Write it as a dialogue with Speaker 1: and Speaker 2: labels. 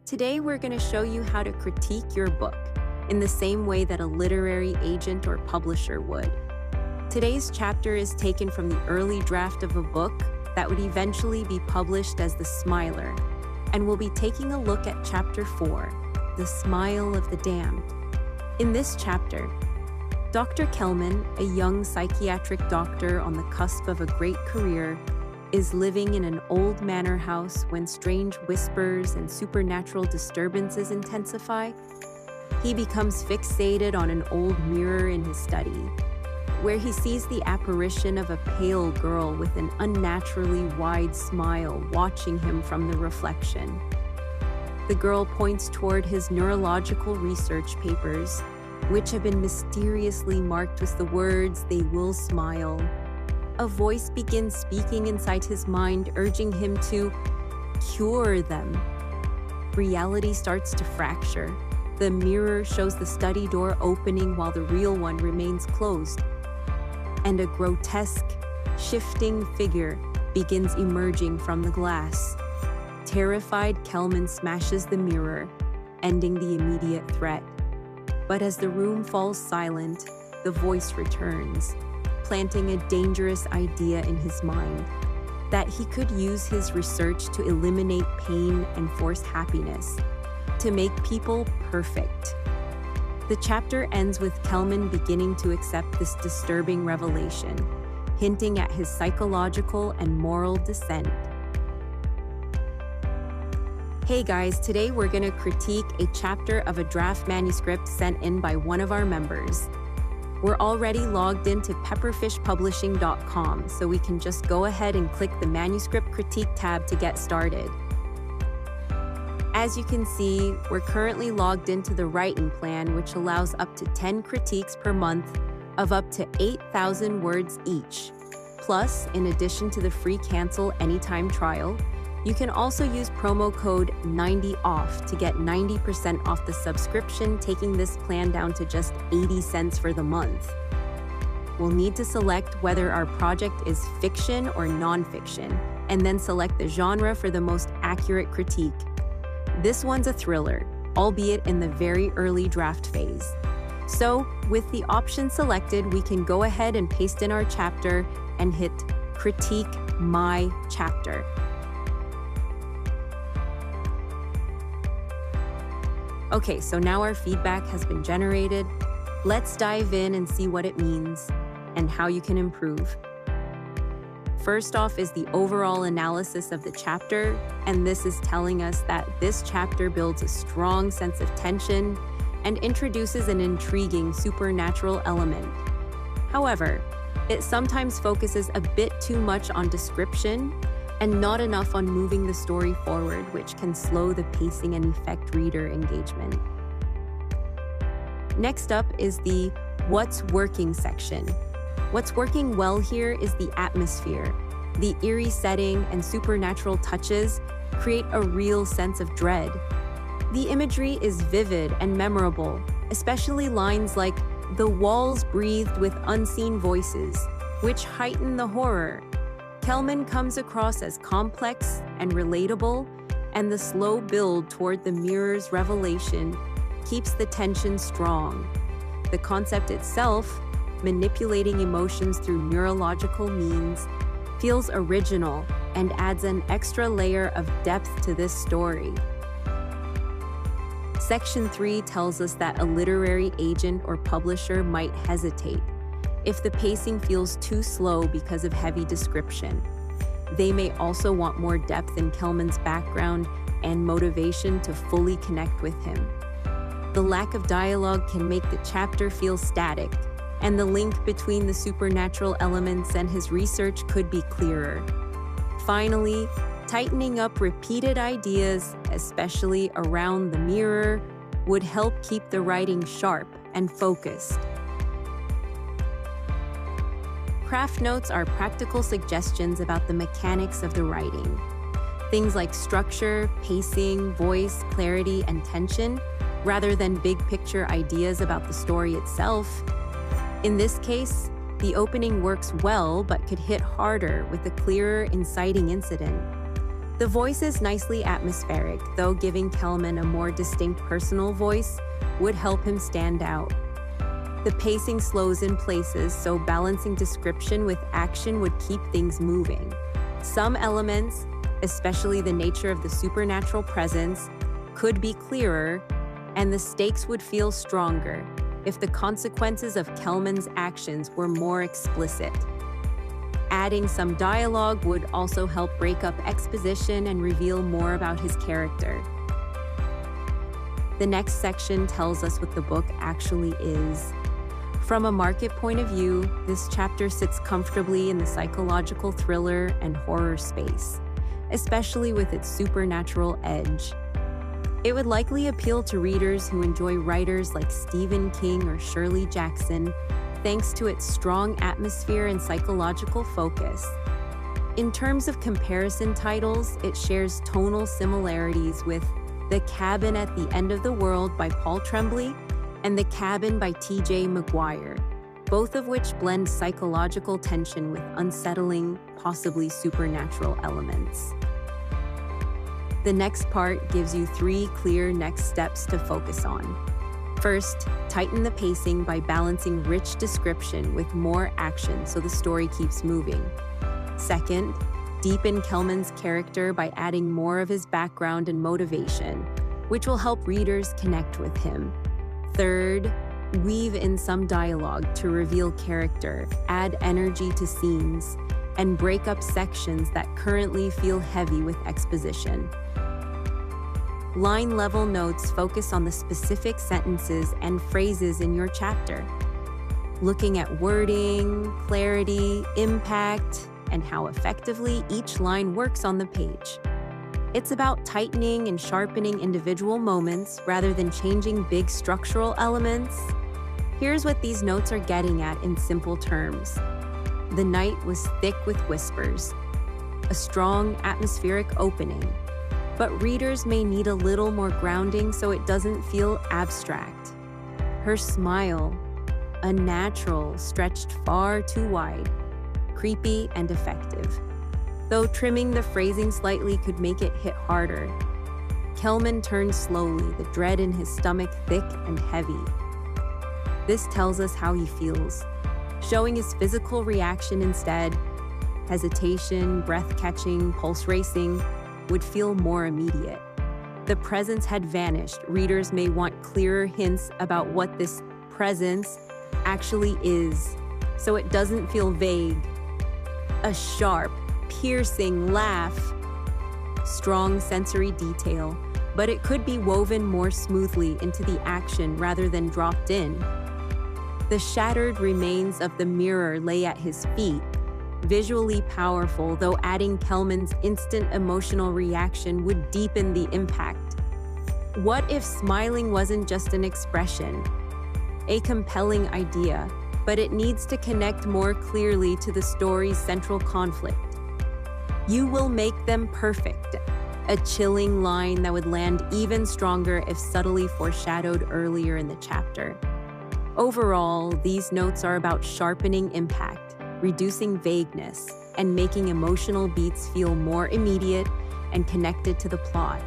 Speaker 1: Today, we're going to show you how to critique your book in the same way that a literary agent or publisher would. Today's chapter is taken from the early draft of a book that would eventually be published as The Smiler, and we'll be taking a look at Chapter 4, The Smile of the Damned. In this chapter, Dr. Kelman, a young psychiatric doctor on the cusp of a great career, is living in an old manor house when strange whispers and supernatural disturbances intensify. He becomes fixated on an old mirror in his study, where he sees the apparition of a pale girl with an unnaturally wide smile watching him from the reflection. The girl points toward his neurological research papers, which have been mysteriously marked with the words, "They will smile." A voice begins speaking inside his mind, urging him to cure them. Reality starts to fracture. The mirror shows the study door opening while the real one remains closed. And a grotesque, shifting figure begins emerging from the glass. Terrified, Kelman smashes the mirror, ending the immediate threat. But as the room falls silent, the voice returns, planting a dangerous idea in his mind, that he could use his research to eliminate pain and force happiness, to make people perfect. The chapter ends with Kelman beginning to accept this disturbing revelation, hinting at his psychological and moral descent. Hey guys, today we're going to critique a chapter of a draft manuscript sent in by one of our members. We're already logged into pepperfishpublishing.com, so we can just go ahead and click the Manuscript Critique tab to get started. As you can see, we're currently logged into the writing plan, which allows up to 10 critiques per month of up to 8,000 words each. Plus, in addition to the free cancel anytime trial, you can also use promo code 90OFF to get 90% off the subscription, taking this plan down to just 80 cents for the month. We'll need to select whether our project is fiction or nonfiction, and then select the genre for the most accurate critique. This one's a thriller, albeit in the very early draft phase. So, with the option selected, we can go ahead and paste in our chapter and hit Critique My Chapter. Okay, so now our feedback has been generated. Let's dive in and see what it means and how you can improve. First off is the overall analysis of the chapter, and this is telling us that this chapter builds a strong sense of tension and introduces an intriguing supernatural element. However, it sometimes focuses a bit too much on description and not enough on moving the story forward, which can slow the pacing and affect reader engagement. Next up is the What's Working section. What's working well here is the atmosphere. The eerie setting and supernatural touches create a real sense of dread. The imagery is vivid and memorable, especially lines like, "The walls breathed with unseen voices," which heighten the horror. Kelman comes across as complex and relatable, and the slow build toward the mirror's revelation keeps the tension strong. The concept itself, manipulating emotions through neurological means, feels original and adds an extra layer of depth to this story. Section 3 tells us that a literary agent or publisher might hesitate if the pacing feels too slow because of heavy description. They may also want more depth in Kelman's background and motivation to fully connect with him. The lack of dialogue can make the chapter feel static, and the link between the supernatural elements and his research could be clearer. Finally, tightening up repeated ideas, especially around the mirror, would help keep the writing sharp and focused. Craft notes are practical suggestions about the mechanics of the writing. Things like structure, pacing, voice, clarity, and tension, rather than big picture ideas about the story itself. In this case, the opening works well but could hit harder with a clearer, inciting incident. The voice is nicely atmospheric, though giving Kelman a more distinct personal voice would help him stand out. The pacing slows in places, so balancing description with action would keep things moving. Some elements, especially the nature of the supernatural presence, could be clearer, and the stakes would feel stronger if the consequences of Kelman's actions were more explicit. Adding some dialogue would also help break up exposition and reveal more about his character. The next section tells us what the book actually is. From a market point of view, this chapter sits comfortably in the psychological thriller and horror space, especially with its supernatural edge. It would likely appeal to readers who enjoy writers like Stephen King or Shirley Jackson, thanks to its strong atmosphere and psychological focus. In terms of comparison titles, it shares tonal similarities with The Cabin at the End of the World by Paul Tremblay and The Cabin by T.J. Maguire, both of which blend psychological tension with unsettling, possibly supernatural elements. The next part gives you 3 clear next steps to focus on. First, tighten the pacing by balancing rich description with more action so the story keeps moving. Second, deepen Kelman's character by adding more of his background and motivation, which will help readers connect with him. Third, weave in some dialogue to reveal character, add energy to scenes, and break up sections that currently feel heavy with exposition. Line-level notes focus on the specific sentences and phrases in your chapter, looking at wording, clarity, impact, and how effectively each line works on the page. It's about tightening and sharpening individual moments rather than changing big structural elements. Here's what these notes are getting at in simple terms. The night was thick with whispers, a strong atmospheric opening, but readers may need a little more grounding so it doesn't feel abstract. Her smile, unnatural, stretched far too wide, creepy and effective. Though trimming the phrasing slightly could make it hit harder. Kelman turned slowly, the dread in his stomach thick and heavy. This tells us how he feels, showing his physical reaction instead. Hesitation, breath-catching, pulse racing would feel more immediate. The presence had vanished. Readers may want clearer hints about what this presence actually is, so it doesn't feel vague. A sharp, piercing laugh, strong sensory detail, but it could be woven more smoothly into the action rather than dropped in. The shattered remains of the mirror lay at his feet, visually powerful, though adding Kelman's instant emotional reaction would deepen the impact. What if smiling wasn't just an expression, a compelling idea, but it needs to connect more clearly to the story's central conflict? You will make them perfect, a chilling line that would land even stronger if subtly foreshadowed earlier in the chapter. Overall, these notes are about sharpening impact, reducing vagueness, and making emotional beats feel more immediate and connected to the plot.